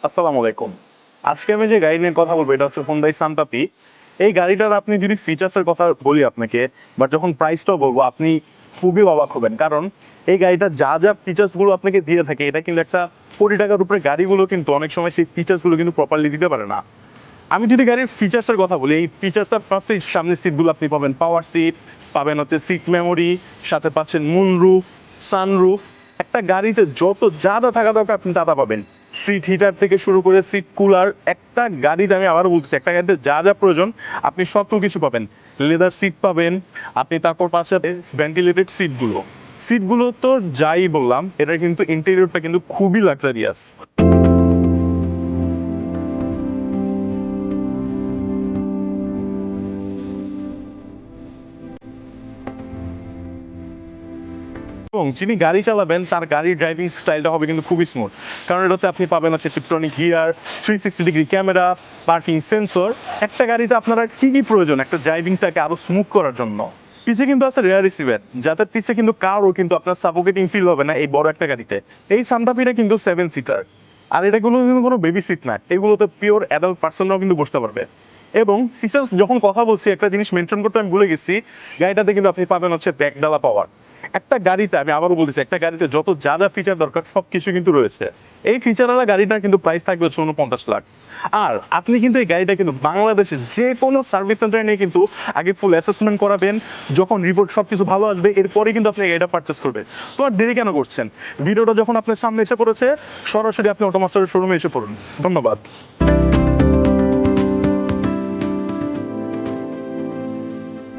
আসসালামু আলাইকুম। আজকে আমি যে গাড়ি নিয়ে কথা বলবো এটা হচ্ছে Hyundai Santa Fe। এই গাড়িটার আপনি যদি ফিচার্সের কথা বলি আপনাকে, বাট যখন প্রাইসটাও বলবো আপনি খুবই অবাক হবেন। কারণ এই গাড়িটা যা যা ফিচার্স গুলো আপনাকে দিয়ে থাকে, এটা কিন্তু একটা কোটি টাকার উপরে গাড়িগুলো কিন্তু অনেক সময় সেই ফিচার্স গুলো কিন্তু প্রপারলি দিতে পারে না। আমি যদি গাড়ির ফিচার্সের কথা বলি, এই ফিচার্সটা ফার্স্টে সামনের সিটগুলো আপনি পাবেন পাওয়ার সিট, পাবেন হচ্ছে সিট মেমোরি, সাথে পাচ্ছেন মুনরুফ, সানরুফ। একটা গাড়িতে যত যা যা থাকা দরকার আপনি তা তা পাবেন। সিট হিটার থেকে শুরু করে সিট কুলার, একটা গাড়িতে আমি আবারও বলতেছি, একটা গাড়িতে যা যা প্রয়োজন আপনি সব কিছু পাবেন। লেদার সিট পাবেন আপনি, তারপর পাশে ভেন্টিলেটেড সিটগুলো তো যাই বললাম, এটা কিন্তু ইন্টেরিয়রটা কিন্তু খুবই লাক্সারিয়াস। এবং যিনি গাড়ি চালাবেন তার গাড়ির ড্রাইভিং স্টাইলটা হবে কিন্তু খুবই স্মুথ। কারণ এটাতে আপনি পাবেন হচ্ছে Tiptronic gear, 360 degree camera, parking sensor. একটা গাড়িতে আপনারা কি কি প্রয়োজন একটা ড্রাইভিংটাকে আরো স্মুথ করার জন্য? পিছে কিন্তু আছে রেয়ার রিসিভার, যাতে পিছে কিন্তু কারও কিন্তু আপনার সাফোকেটিং ফিল হবে না এই বড় একটা গাড়িতে। এই সান্তাফিটা কিন্তু 7 সিটার। আর এটাগুলো কিন্তু কোনো বেবি সিট না, এগুলোতে পিওর অ্যাডাল্ট পার্সনরাও কিন্তু বসতে পারবে। এবং ফিচার্স যখন কথা বলছি, একটা জিনিস মেনশন করতে আমি ভুলে গেছি, গাড়িটাতে কিন্তু আপনি পাবেন হচ্ছে ব্যাকডালা পাওয়ার। একটা গাড়িতে, আমি আবারও বলতেছি, একটা গাড়িতে যত যা যা ফিচার দরকার সবকিছু কিন্তু রয়েছে। এই ফিচারওয়ালা গাড়িটার কিন্তু প্রাইস থাকবে হচ্ছে 49 লাখ। আর আপনি কিন্তু এই গাড়িটা কিন্তু বাংলাদেশে যে কোনো সার্ভিস সেন্টারে নিয়ে কিন্তু আগে ফুল অ্যাসেসমেন্ট করাবেন। যখন রিপোর্ট সবকিছু ভালো আসবে এরপরে কিন্তু আপনি এই গাড়িটা পারচেস করবেন। তো আর দেরি কেন করছেন? ভিডিওটা যখন আপনার সামনে এসে পড়েছে, সরাসরি আপনি অটোমাস্টারের শোরুমে এসে পড়ুন। ধন্যবাদ।